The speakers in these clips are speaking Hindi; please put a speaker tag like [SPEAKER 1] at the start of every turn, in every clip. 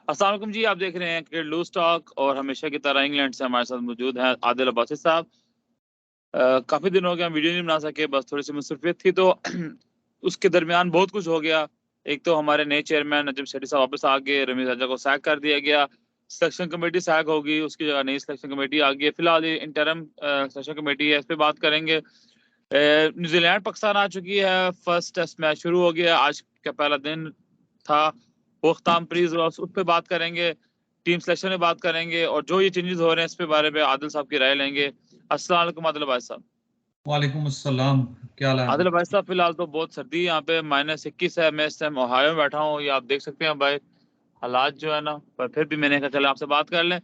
[SPEAKER 1] अस्सलाम वालेकुम जी, आप देख रहे हैं क्रिकेट लूज टॉक और हमेशा की तरह इंग्लैंड से हमारे साथ मौजूद हैं आदिल अब्बासी साहब। काफ़ी दिन हो गए हम वीडियो नहीं बना सके, बस थोड़ी सी मुसरफियत थी तो उसके दरमियान बहुत कुछ हो गया। एक तो हमारे नए चेयरमैन नजम सेठी साहब वापस आ गए, रमीज राजा को सैक कर दिया गया, सिलेक्शन कमेटी सैक होगी, उसकी जगह नई सिलेक्शन कमेटी आ गई है। फिलहाल ये इंटरम सिलेक्शन कमेटी है, इस पर बात करेंगे। न्यूजीलैंड पाकिस्तान आ चुकी है, फर्स्ट टेस्ट मैच शुरू हो गया, आज का पहला दिन था। पुख्ताम प्रीज उस पर बात करेंगे, टीम सिलेक्शन में बात करेंगे और जो ये चेंजेस हो रहे हैं इस पे बारे में आदिल साहब की राय लेंगे। अस्सलाम वालेकुम आदिल भाई साहब।
[SPEAKER 2] वालेकुम अस्सलाम। क्या हाल है
[SPEAKER 1] आदिल भाई
[SPEAKER 2] आपका?
[SPEAKER 1] साहब, फिलहाल तो बहुत सर्दी है यहाँ पे, -21 है। मैं इस टाइम ओहायो में बैठा हूँ, ये आप देख सकते हैं भाई हालात जो है ना, पर फिर भी मैंने कहा चले आपसे बात कर लें।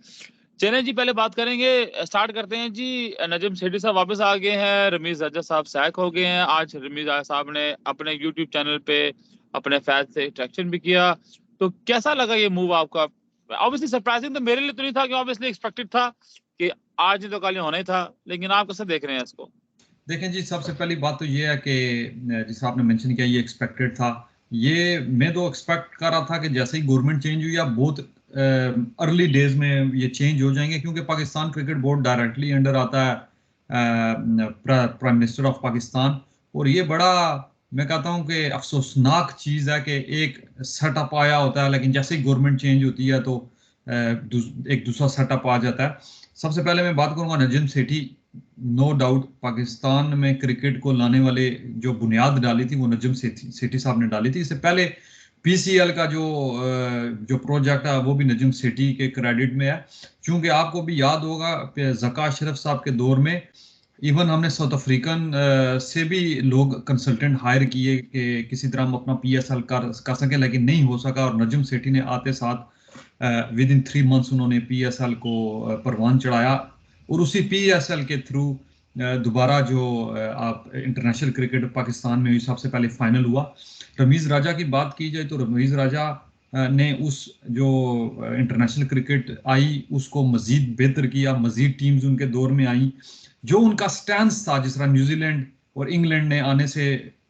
[SPEAKER 1] चलें जी, पहले बात करेंगे, स्टार्ट करते हैं जी। नजम सेठी साहब वापस आ गए हैं, रमीज राजा साहब सैक हो गए हैं। आज रमीज राजा साहब ने अपने यूट्यूब चैनल पे अपने फैज से इंटरेक्शन भी किया, तो कैसा लगा ये मूव आपका? ऑब्वियसली सरप्राइजिंग तो मेरे लिए तो नहीं था, कि ऑब्वियसली एक्सपेक्टेड था कि आज नहीं तो कल होना ही था, लेकिन आप कैसे देख रहे हैं इसको?
[SPEAKER 2] देखें जी, सबसे पहली बात तो ये है कि जिस आपने मेंशन किया, ये एक्सपेक्टेड था। ये मैं तो एक्सपेक्ट कर रहा था कि जैसे ही गवर्नमेंट चेंज हुई या बहुत अर्ली डेज में ये चेंज हो जाएंगे, क्योंकि Pakistan cricket board directly under आता है प्राइम मिनिस्टर ऑफ पाकिस्तान। और ये बड़ा, मैं कहता हूँ कि अफसोसनाक चीज़ है कि एक सेटअप आया होता है, लेकिन जैसे ही गवर्नमेंट चेंज होती है तो एक दूसरा सेटअप आ जाता है। सबसे पहले मैं बात करूंगा नजीम सेठी। नो डाउट पाकिस्तान में क्रिकेट को लाने वाले जो बुनियाद डाली थी वो नजम सेठी साहब ने डाली थी। इससे पहले पीसीएल का जो प्रोजेक्ट है वो भी नजम सेठी के क्रेडिट में है। क्योंकि आपको भी याद होगा जका अशरफ साहब के दौर में इवन हमने साउथ अफ्रीकन से भी लोग कंसल्टेंट हायर किए कि किसी तरह हम अपना पीएसएल कर सकें, लेकिन नहीं हो सका। और नजम सेठी ने आते साथ विद इन 3 मंथ्स उन्होंने पीएसएल को परवान चढ़ाया। और उसी पीएसएल के थ्रू दोबारा जो आप इंटरनेशनल क्रिकेट पाकिस्तान में सबसे पहले फाइनल हुआ। रमीज राजा की बात की जाए तो रमीज राजा ने उस जो इंटरनेशनल क्रिकेट आई उसको मजीद बेहतर किया, मजीद टीम्स उनके दौर में आई। जो उनका स्टैंस था, जिस तरह न्यूजीलैंड और इंग्लैंड ने आने से,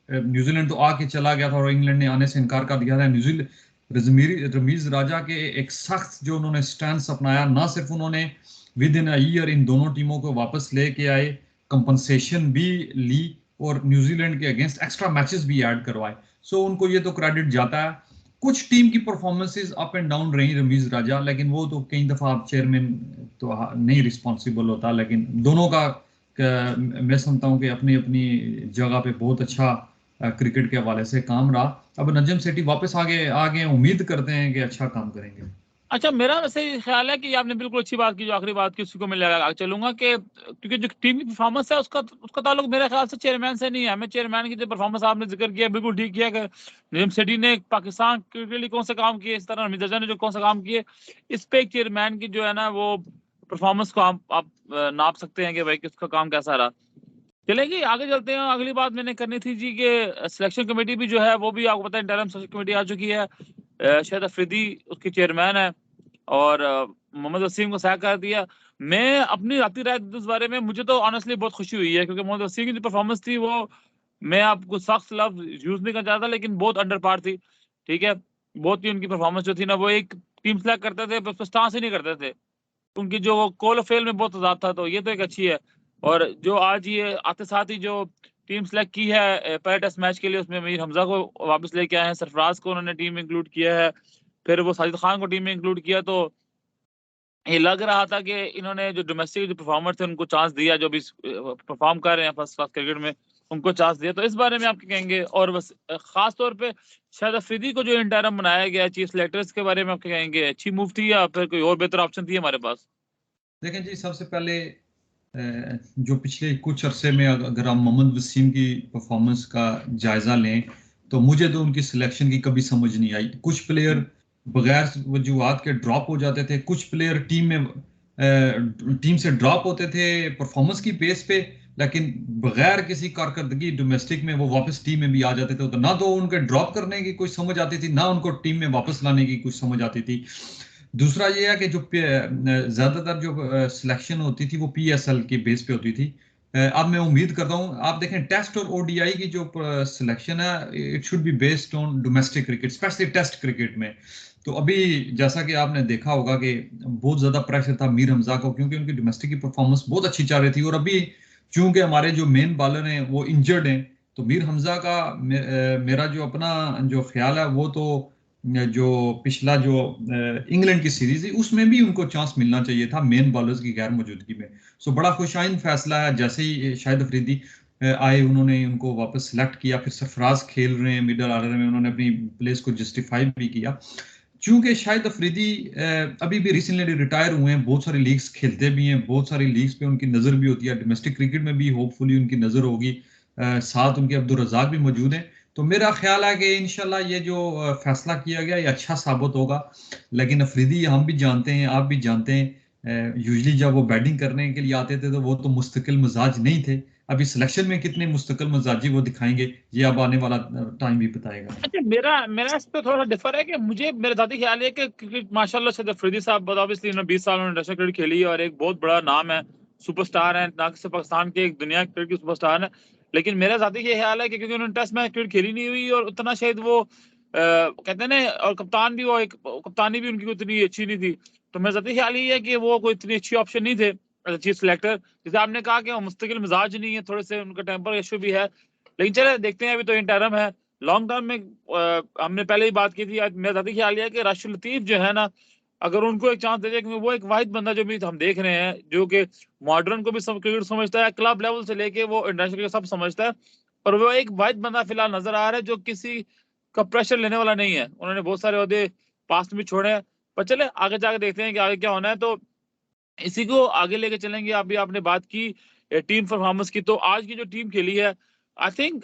[SPEAKER 2] न्यूजीलैंड तो आके चला गया था और इंग्लैंड ने आने से इनकार कर दिया था, न्यूजीलैंड रमीज राजा के एक सख्त जो उन्होंने स्टैंस अपनाया, ना सिर्फ उन्होंने with in a year in दोनों टीमों को वापस लेके आए, कंपनसेशन भी ली और न्यूजीलैंड के अगेंस्ट एक्स्ट्रा मैचेस भी ऐड करवाए। सो उनको ये तो क्रेडिट जाता है। कुछ टीम की परफॉर्मेंसेस अप एंड डाउन रही रमीज राजा, लेकिन वो तो कई दफा आप चेयरमैन तो नहीं रिस्पॉन्सिबल होता, लेकिन दोनों का मैं समझता हूँ कि अपनी अपनी जगह पे बहुत अच्छा क्रिकेट के हवाले से काम रहा। अब नजम सेठी वापस आगे उम्मीद करते हैं कि अच्छा काम करेंगे।
[SPEAKER 1] अच्छा, मेरा वैसे ख्याल है कि आपने बिल्कुल अच्छी बात की, जो आखिरी बात की उसी को मैं लगा चलूंगा कि क्योंकि जो टीम की परफॉर्मेंस है उसका ताल्लुक मेरे ख्याल से चेयरमैन से नहीं है। हमें चेयरमैन की जो परफॉर्मेंस आपने जिक्र किया बिल्कुल ठीक किया कि निजाम सेठी ने पाकिस्तान के लिए कौन सा काम किए, इस तरह रमीज रजा ने जो कौन सा काम किए, इस पे एक चेयरमैन की जो है ना वो परफॉर्मेंस को आप नाप सकते हैं कि भाई किसका काम कैसा रहा। चलेंगे आगे चलते हैं। अगली बात मैंने करनी थी जी कि सिलेक्शन कमेटी भी जो है वो भी आपको पता है इंटरम सिलेक्शन कमेटी आ चुकी है। शायद अफरीदी उसकी चेयरमैन है और मोहम्मद वसीम को सैक कर दिया। मैं अपनी जाती राय इस बारे में, मुझे तो ऑनेस्टली बहुत खुशी हुई है, क्योंकि मोहम्मद वसीम की जो परफॉर्मेंस थी वो, मैं आपको सख्त लफ्ज यूज नहीं करना चाहता लेकिन बहुत अंडर पार थी। ठीक है, बहुत ही उनकी परफॉर्मेंस जो थी ना, वो एक टीम सेलेक्ट करते थे बस स्टांस ही नहीं करते थे, उनकी जो कॉल फेल में बहुत तजाद था, तो ये तो एक अच्छी है। और जो आज ये आते साथ ही जो टीम सेलेक्ट की है पहले टेस्ट मैच के लिए, उसमें मीर हमजा को वापस लेके आए हैं, सरफराज को उन्होंने टीम में इंक्लूड किया है, फिर वो साजिद खान को टीम में इंक्लूड किया। तो ये लग रहा था कि इन्होंने जो डोमेस्टिक जो परफॉर्मर थे उनको चांस दिया, जो भी परफॉर्म कर रहे हैं फर्स्ट क्लास क्रिकेट में उनको चांस दिया। तो इस बारे में आप क्या कहेंगे? और बस खास तौर पे शायद अफरीदी को जो इंटरम बनाया गया चीफ सेलेक्टर्स के बारे में आप क्या कहेंगे? अच्छी मूव थी या फिर कोई और बेहतर ऑप्शन थी हमारे पास?
[SPEAKER 2] देखें जी, सबसे पहले जो पिछले कुछ अरसे में अगर हम मोहम्मद वसीम की परफॉर्मेंस का जायजा लें तो मुझे तो उनकी सिलेक्शन की कभी समझ नहीं आई। कुछ प्लेयर बगैर वजूहत के ड्रॉप हो जाते थे, कुछ प्लेयर टीम से ड्रॉप होते थे परफॉर्मेंस की बेस पे, लेकिन बगैर किसी कारकर्दगी डोमेस्टिक में वो वापस टीम में भी आ जाते थे। तो ना तो उनके ड्रॉप करने की कुछ समझ आती थी, ना उनको टीम में वापस लाने की कुछ समझ आती थी। दूसरा ये है कि जो ज्यादातर जो सिलेक्शन होती थी वो पीएसएल के बेस पे होती थी। अब मैं उम्मीद करता हूँ, आप देखें टेस्ट और ओडीआई की जो सिलेक्शन है, it should be based on domestic cricket, specially test cricket में। तो अभी जैसा कि आपने देखा होगा कि बहुत ज्यादा प्रेशर था मीर हमजा को, क्योंकि उनकी डोमेस्टिक की परफॉर्मेंस बहुत अच्छी चल रही थी। और अभी चूंकि हमारे जो मेन बॉलर हैं वो इंजर्ड हैं, तो मीर हमजा का मेरा जो अपना जो ख्याल है वो तो जो पिछला जो इंग्लैंड की सीरीज है उसमें भी उनको चांस मिलना चाहिए था मेन बॉलर्स की गैर मौजूदगी में। सो बड़ा खुशाइन फैसला है, जैसे ही शाहिद अफरीदी आए उन्होंने उनको वापस सेलेक्ट किया, फिर सरफराज खेल रहे हैं मिडल ऑर्डर में, उन्होंने अपनी प्लेस को जस्टिफाई भी किया। चूंकि शाहिद अफरीदी अभी भी रिसेंटली रिटायर हुए हैं, बहुत सारी लीग्स खेलते भी हैं, बहुत सारी लीग्स पे उनकी नज़र भी होती है, डोमेस्टिक क्रिकेट में भी होपफुली उनकी नज़र होगी, साथ उनके अब्दुल रज़ाक भी मौजूद हैं। तो मेरा ख्याल है कि इंशाल्लाह ये जो फैसला किया गया ये अच्छा साबित होगा। लेकिन अफरीदी हम भी जानते हैं, आप भी जानते हैं, यूजली जब वो बैटिंग करने के लिए आते थे तो वो तो मुस्तकिल मिजाज नहीं थे। अभी सिलेक्शन में कितने मुस्तकिल मिजाजी वो दिखाएंगे ये अब आने वाला टाइम भी बताएगा।
[SPEAKER 1] अच्छा, मेरा मेरा इस पे थोड़ा डिफर है कि मुझे मेरे दादी ख्याल है कि क्रिकेट माशाल्लाह से अफरीदी साहब ऑब्वियसली उन्होंने 20 साल उन्होंने इंटरनेशनल क्रिकेट खेली है और एक बहुत बड़ा नाम है, सुपरस्टार है, ना सिर्फ पाकिस्तान के, एक दुनिया क्रिकेट के सुपरस्टार है। लेकिन मेरा दादी ये ख्याल है कि क्योंकि उन्होंने टेस्ट मैच क्रिकेट खेली नहीं हुई और उतना शायद वो कहते हैं ना, और कप्तान भी वो एक कप्तानी भी उनकी उतनी अच्छी नहीं थी, तो मेरा दादी ख्याल ये है कि वो कोई इतनी अच्छी ऑप्शन नहीं थे चीफ सिलेक्टर। जैसे आपने कहा कि वो मुस्तकिल मिजाज नहीं है, थोड़े से उनका टेम्पर इशू भी है, लेकिन चले देखते हैं, अभी तो इंटरम है। लॉन्ग टर्म में हमने पहले ही बात की थी, आज मेरा दादी ख्याल है कि राशिद लतीफ जो है ना, अगर उनको एक चांस दे दे, क्योंकि वो एक वाहिद बंदा जो भी हम देख रहे हैं जो कि मॉडर्न को भी क्रिकेट समझता है, क्लब लेवल से लेके वो इंटरनेशनल क्रिकेट सब समझता है, पर वो एक वाहिद बंदा फिलहाल नजर आ रहा है जो किसी का प्रेशर लेने वाला नहीं है। उन्होंने बहुत सारे ओहदे पास्ट में छोड़े हैं, पर चले आगे जाके देखते हैं कि आगे क्या होना है, तो इसी को आगे लेके चलेंगे। अभी आपने बात की टीम परफॉर्मेंस की, तो आज की जो टीम खेली है आई थिंक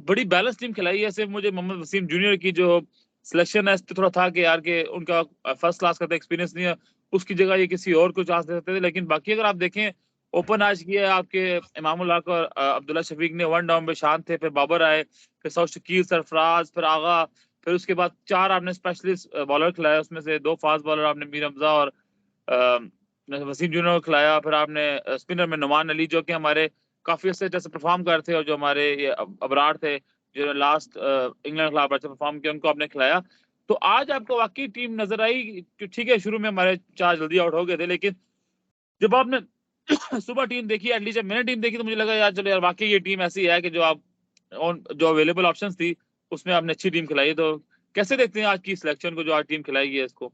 [SPEAKER 1] बड़ी बैलेंस टीम खिलाई है। सिर्फ मुझे मोहम्मद वसीम जूनियर की जो सिलेक्शन है इस पे थोड़ा था कि यार के उनका फर्स्ट क्लास का एक्सपीरियंस नहीं है, उसकी जगह ये किसी और को चांस दे सकते थे। लेकिन बाकी अगर आप देखें, ओपन आज किया है आपके इमामुल हक और अब्दुल्ला शफीक ने, वन डाउन पे शांत थे, फिर बाबर आए, फिर सऊद शकील, सरफराज, फिर आगा, फिर उसके बाद 4 आपने स्पेशलिस्ट बॉलर खिलाया, उसमें से 2 फास्ट बॉलर आपने मीर हमजा और वसीम जूनियर को खिलाया। फिर आपने स्पिनर में नुमान अली जो कि हमारे काफी अच्छे जैसे परफॉर्म कर थे, और जो हमारे ये अबरार थे जो लास्ट इंग्लैंड के खिलाफ अच्छे परफॉर्म किया, उनको आपने खिलाया। तो आज आपको वाकई टीम नजर आई कि ठीक है, शुरू में हमारे 4 जल्दी आउट हो गए थे, लेकिन जब आपने सुबह टीम देखी, एटलीस्ट जब मैंने टीम देखी, तो मुझे लगा यार चलो यार वाकई ये टीम ऐसी है कि जो आप जो अवेलेबल ऑप्शंस थी उसमें आपने अच्छी टीम खिलाई। तो कैसे देखते हैं आज की सिलेक्शन को जो आज टीम खिलाई है इसको?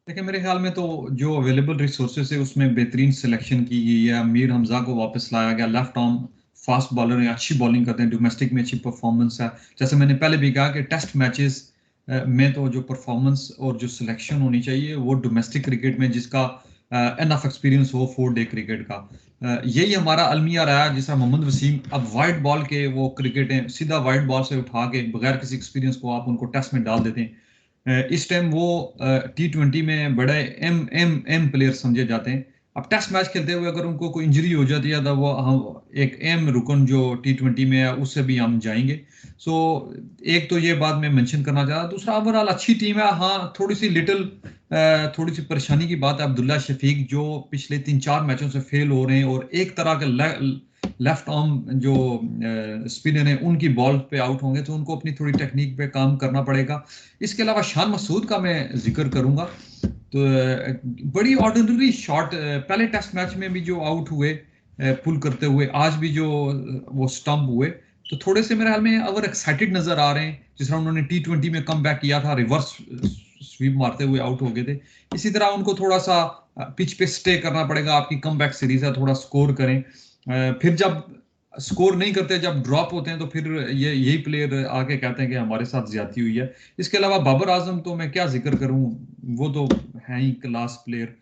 [SPEAKER 2] देखिए मेरे ख्याल में तो जो अवेलेबल रिसोर्सेज है उसमें बेहतरीन सिलेक्शन की गई है। मीर हमजा को वापस लाया गया, लेफ्ट आर्म फास्ट बॉलर है, अच्छी बॉलिंग करते हैं, डोमेस्टिक में अच्छी परफॉर्मेंस है। जैसे मैंने पहले भी कहा कि टेस्ट मैचेस में तो जो परफॉर्मेंस और जो सिलेक्शन होनी चाहिए वो डोमेस्टिक क्रिकेट में जिसका एनफ एक्सपीरियंस हो 4 डे क्रिकेट का, यही हमारा अलमिया रहा है। जिसका मोहम्मद वसीम अब वाइट बॉल के वो क्रिकेट है, सीधा वाइट बॉल से उठा के बगैर किसी एक्सपीरियंस को आप उनको टेस्ट में डाल देते हैं। इस टाइम वो T20 में बड़े एम प्लेयर समझे जाते हैं। अब टेस्ट मैच खेलते हुए अगर उनको कोई इंजरी हो जाती है तो वो हम एक एम रुकन जो T20 में है उससे भी हम जाएंगे। सो एक तो ये बात मैं मेंशन करना चाह रहा। दूसरा ओवरऑल अच्छी टीम है। हाँ थोड़ी सी परेशानी की बात है, अब्दुल्ला शफीक जो पिछले 3-4 मैचों से फेल हो रहे हैं, और एक तरह के लेफ्ट आर्म जो स्पिनर हैं उनकी बॉल पे आउट होंगे, तो उनको अपनी थोड़ी टेक्निक पे काम करना पड़ेगा। इसके अलावा शान मसूद का मैं जिक्र करूंगा, तो बड़ी ऑर्डिनरी शॉट पहले टेस्ट मैच में भी जो आउट हुए पुल करते हुए, आज भी जो वो स्टंप हुए, तो थोड़े से मेरे ख्याल में ओवर एक्साइटेड नजर आ रहे हैं। जिस तरह उन्होंने T20 में कम बैक किया था, रिवर्स स्वीप मारते हुए आउट हो गए थे, इसी तरह उनको थोड़ा सा पिच पे स्टे करना पड़ेगा। आपकी कम बैक सीरीज है, थोड़ा स्कोर करें। फिर जब स्कोर नहीं करते, जब ड्रॉप होते हैं, तो फिर यही प्लेयर आके कहते हैं कि हमारे साथ ज्यादती हुई है। इसके अलावा बाबर आजम तो मैं क्या जिक्र करूं, वो तो है ही क्लास प्लेयर,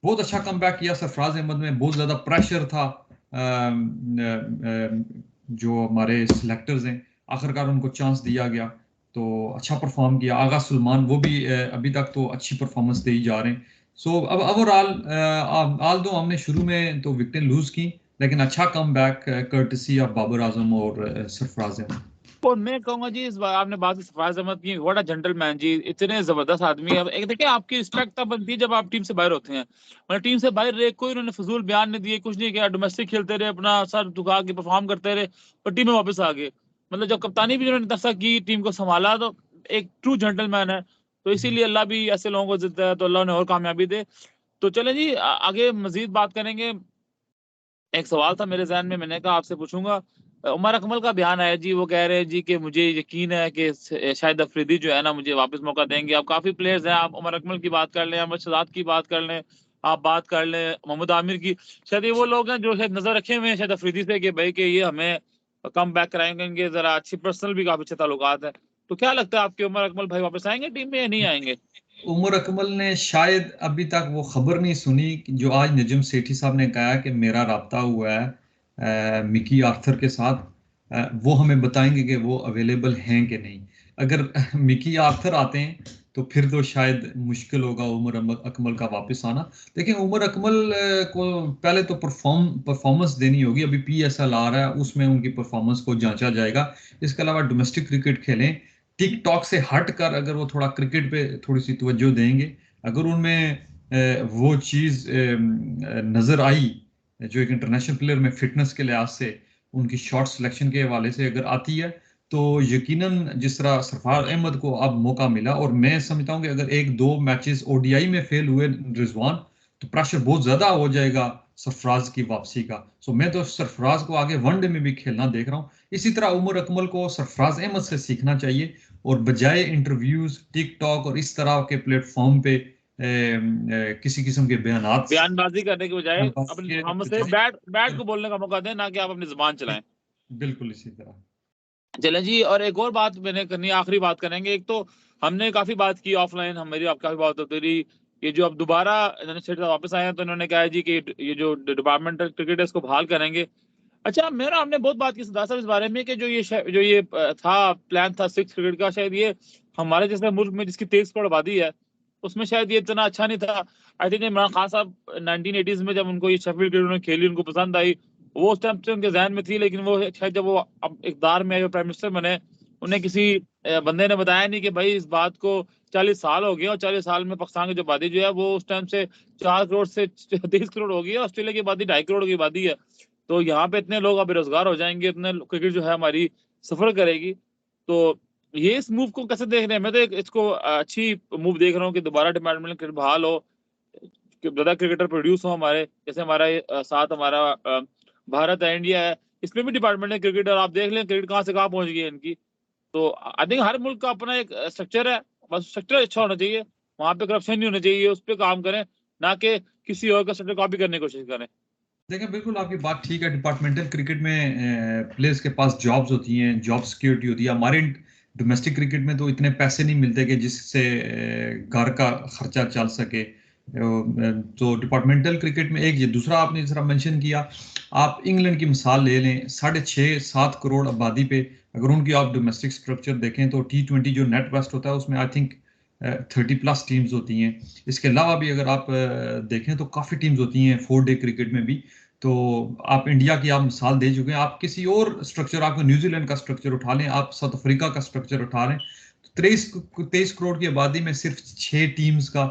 [SPEAKER 2] बहुत अच्छा कमबैक किया। सरफराज अहमद में बहुत ज्यादा प्रेशर था, जो हमारे सिलेक्टर्स हैं आखिरकार उनको चांस दिया गया तो अच्छा परफॉर्म किया। आगा सुलेमान वो भी अभी तक तो अच्छी परफॉर्मेंस दे ही जा रहे हैं। सो अब ओवरऑल आल दो हमने शुरू में तो विकेटें लूज की, लेकिन अच्छा come back courtesy of Babar Azam और सरफराज अहमद।
[SPEAKER 1] और मैं कहूंगा जी, इस बार आपने बात सरफराज अहमद की, व्हाट अ जेंटलमैन जी, इतने जबरदस्त आदमी है। एक देखिए, आपकी रिस्पेक्ट तब बनती है जब आप टीम से बाहर होते हैं, मतलब टीम से बाहर रहे, कोई उन्होंने फजूल बयान नहीं दिए, कुछ नहीं किया, डोमेस्टिक खेलते रहे, अपना सर झुका के परफॉर्म करते रहे और टीम में वापस आ गए। मतलब जब कप्तानी भी उन्होंने दस्ता की, टीम को संभाला, तो एक ट्रू जेंटलमैन है। तो इसीलिए अल्लाह भी ऐसे लोगों को देता है, तो अल्लाह उन्हें और कामयाबी दे। तो चलें जी, आगे मजीद बात करेंगे। एक सवाल था मेरे जहन में, मैंने कहा आपसे पूछूंगा। उमर अकमल का बयान आया जी, वो कह रहे हैं जी कि मुझे यकीन है कि शाहिद अफरीदी जो है ना मुझे वापस मौका देंगे। अब काफी प्लेयर्स हैं, आप उमर अकमल की बात कर लें, अहमद शहजाद की बात कर लें, आप बात कर लें मोहम्मद आमिर की, शायद ये वो लोग हैं जो शायद नजर रखे हुए हैं शायद अफरीदी से कि भाई कि ये हमें कम बैक कराएंगे, जरा अच्छी पर्सनल भी काफी अच्छे ताल्लुकात है। तो क्या लगता है आपके उमर अकमल भाई वापस आएंगे टीम में या नहीं आएंगे?
[SPEAKER 2] उमर अकमल ने शायद अभी तक वो खबर नहीं सुनी कि जो आज नजम सेठी साहब ने कहा कि मेरा राब्ता हुआ है मिकी आर्थर के साथ। वो हमें बताएंगे कि वो अवेलेबल हैं कि नहीं। अगर मिकी आर्थर आते हैं तो फिर तो शायद मुश्किल होगा उमर अकमल का वापस आना। लेकिन उमर अकमल को पहले तो परफॉर्मेंस देनी होगी। अभी PSL आ रहा है, उसमें उनकी परफॉर्मेंस को जांचा जाएगा। इसके अलावा डोमेस्टिक क्रिकेट खेलें, टिकटॉक से हट कर अगर वो थोड़ा क्रिकेट पे थोड़ी सी तवज्जो देंगे, अगर उनमें वो चीज़ नज़र आई जो एक इंटरनेशनल प्लेयर में फिटनेस के लिहाज से उनकी शॉट सिलेक्शन के हवाले से अगर आती है, तो यकीनन जिस तरह सरफराज अहमद को अब मौका मिला, और मैं समझता हूँ कि अगर 1-2 मैचेस ODI में फेल हुए रिजवान, तो प्रेशर बहुत ज़्यादा हो जाएगा सरफराज की वापसी का। सो मैं तो सरफराज को आगे वनडे में भी खेलना देख रहा हूँ। इसी तरह उमर अकमल को सरफराज अहमद से सीखना चाहिए, और बजाय इंटरव्यूज टिकटॉक और इस तरह के प्लेटफॉर्म पे किसी किस्म के
[SPEAKER 1] बयानबाजी करने के बजाय अपनी
[SPEAKER 2] के
[SPEAKER 1] परफॉर्मेंस से बैट को बोलने का मौका दें, ना कि आप अपनी जुबान चलाएं।
[SPEAKER 2] बिल्कुल इसी तरह।
[SPEAKER 1] चलें जी, और एक और बात मैंने करनी है, आखिरी बात करेंगे। एक तो हमने काफी बात की ऑफलाइन, हमारी आप काफी बात होती रही। ये जो अब दोबारा वापस आए हैं, तो इन्होंने कहा है जी कि ये जो डिपार्टमेंटल क्रिकेट है इसको बहाल करेंगे। अच्छा, मेरा हमने बहुत बात की सरदार साहब इस बारे में कि जो ये था प्लान था 6 क्रिकेट का, शायद ये हमारे जैसे मुल्क में जिसकी 23 करोड़ आबादी है उसमें शायद ये इतना अच्छा नहीं था। आई थिंक इमरान खान साहब 1980s में जब उनको ये शेफील्ड क्रिकेट उन्होंने खेली, उनको पसंद आई, वो उस टाइम से उनके जहन में थी। लेकिन वो शायद जब वो अब इकदार में आए, प्राइम मिनिस्टर बने, उन्हें किसी बंदे ने बताया नहीं कि भाई इस बात को 40 साल हो गए, और 40 साल में पाकिस्तान की जो आबादी जो है वो उस टाइम से 4 करोड़ से 23 करोड़ हो गई है। ऑस्ट्रेलिया की आबादी 2.5 करोड़ की आबादी है। तो यहाँ पे इतने लोग अब बेरोजगार हो जाएंगे, इतने क्रिकेट जो है हमारी सफर करेगी। तो ये इस मूव को कैसे देख रहे हैं? मैं तो इसको अच्छी मूव देख रहा हूँ कि दोबारा डिपार्टमेंट क्रिकेट बहाल हो, कि ज्यादा क्रिकेटर प्रोड्यूस हो हमारे, जैसे हमारा साथ हमारा भारत है, इंडिया है, इसमें भी डिपार्टमेंट है क्रिकेट। और आप देख लें क्रिकेट कहाँ से कहाँ पहुंच गई है इनकी। तो आई थिंक हर मुल्क का अपना एक स्ट्रक्चर है, बस स्ट्रक्चर अच्छा होना चाहिए, वहां पे करप्शन नहीं होना चाहिए, उस पर काम करें, ना कि किसी और का स्ट्रक्चर कॉपी करने की कोशिश करें।
[SPEAKER 2] देखिए, बिल्कुल आपकी बात ठीक है। डिपार्टमेंटल क्रिकेट में प्लेयर्स के पास जॉब्स होती हैं, जॉब सिक्योरिटी होती है। हमारे डोमेस्टिक क्रिकेट में तो इतने पैसे नहीं मिलते कि जिससे घर का खर्चा चल सके। तो डिपार्टमेंटल क्रिकेट में एक ये दूसरा आपने जिस तरह मेंशन किया, आप इंग्लैंड की मिसाल ले लें, 6.5-7 करोड़ आबादी पे अगर उनकी आप डोमेस्टिक स्ट्रक्चर देखें, तो T20 जो नेट वेस्ट होता है उसमें आई थिंक 30+ टीम्स होती हैं। इसके अलावा भी अगर आप देखें तो काफ़ी टीम्स होती हैं 4 डे क्रिकेट में भी। तो आप इंडिया की आप मिसाल दे चुके हैं। आप किसी और स्ट्रक्चर, आपको न्यूजीलैंड का स्ट्रक्चर उठा लें, आप साउथ अफ्रीका का स्ट्रक्चर उठा लें, तो 23 करोड़ की आबादी में सिर्फ 6 टीम्स का।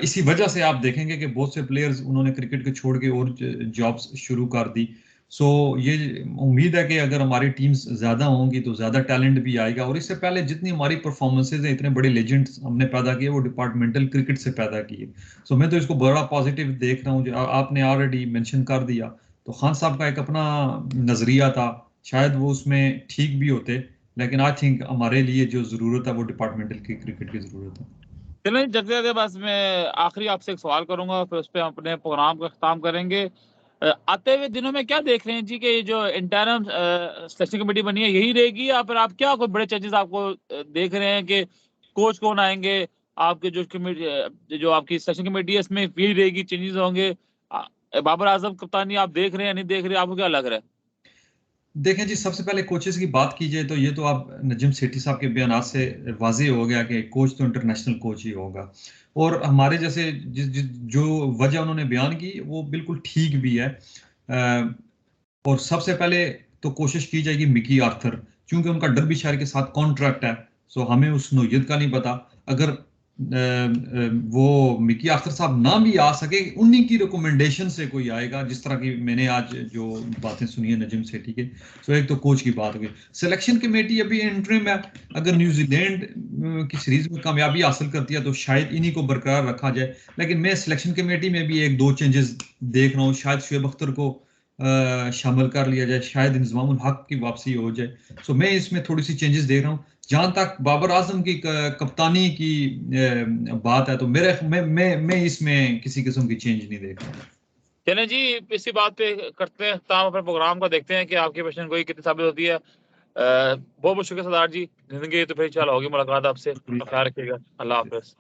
[SPEAKER 2] इसी वजह से आप देखेंगे कि बहुत से प्लेयर्स उन्होंने क्रिकेट को छोड़ के और जॉब्स शुरू कर दी। सो ये उम्मीद है कि अगर हमारी टीम्स ज़्यादा होंगी तो ज़्यादा टैलेंट भी आएगा। और इससे पहले जितनी हमारी परफॉर्मेंसेज हैं, इतने बड़े लेजेंड्स हमने पैदा किए, वो डिपार्टमेंटल क्रिकेट से पैदा किए। सो मैं तो इसको बड़ा पॉजिटिव देख रहा हूँ। जो आपने ऑलरेडी मेंशन कर दिया, तो खान साहब का एक अपना नज़रिया था, शायद वो उसमें ठीक भी होते, लेकिन आई थिंक हमारे लिए जो ज़रूरत है वो डिपार्टमेंटल की क्रिकेट की ज़रूरत है।
[SPEAKER 1] चलें, जल्दी बस मैं आखिरी आपसे एक सवाल करूंगा, फिर उस पर हम अपने प्रोग्राम का खत्म करेंगे। आते हुए दिनों में क्या देख रहे हैं जी कि ये जो इंटरम सिलेक्शन कमेटी बनी है यही रहेगी, या फिर आप क्या कोई बड़े चेंजेस आपको देख रहे हैं कि कोच कौन आएंगे, आपके जो कमेटी जो आपकी सिलेक्शन कमेटी है इसमें यही रहेगी, चेंजेस होंगे? बाबर आजम कप्तानी आप देख रहे हैं, नहीं देख रहे, आपको क्या लग रहा है?
[SPEAKER 2] देखें जी, सबसे पहले कोचेस की बात की जाए तो ये तो आप नजम सेठी साहब के बयान से वाज़ेह हो गया कि कोच तो इंटरनेशनल कोच ही होगा। और हमारे जैसे जो वजह उन्होंने बयान की वो बिल्कुल ठीक भी है। और सबसे पहले तो कोशिश की जाएगी मिकी आर्थर, क्योंकि उनका डर्बीशायर के साथ कॉन्ट्रैक्ट है। सो हमें उस नोयत का नहीं पता। अगर वो मिकी अख्तर साहब ना भी आ सके, उन्हीं की रिकमेंडेशन से कोई आएगा, जिस तरह की मैंने आज जो बातें सुनी है नजीम सेठी के। सो एक तो कोच की बात हुई, सिलेक्शन कमेटी अभी इंटरिम है, अगर न्यूजीलैंड की सीरीज में कामयाबी हासिल करती है तो शायद इन्हीं को बरकरार रखा जाए, लेकिन मैं सिलेक्शन कमेटी में भी एक दो चेंजेस देख रहा हूँ। शायद शुएब अख्तर को शामिल कर लिया जाए, शायद इंजमाम उल हक की वापसी हो जाए। सो मैं इसमें थोड़ी सी चेंजेस देख रहा हूँ। जहां तक बाबर आजम की कप्तानी की बात है, तो मैं इसमें किसी किस्म की चेंज नहीं देख रहा।
[SPEAKER 1] चलें जी, इसी बात पे करते हैं खत्म अपने प्रोग्राम का, देखते हैं कि आपकी पेशन गोई कितनी साबित होती है। बहुत बहुत शुक्रिया सरदार जी, जिंदगी तो फिर इंशाल्लाह होगी मुलाकात आपसे, ख्याल रखिएगा। अल्लाह हाफिज।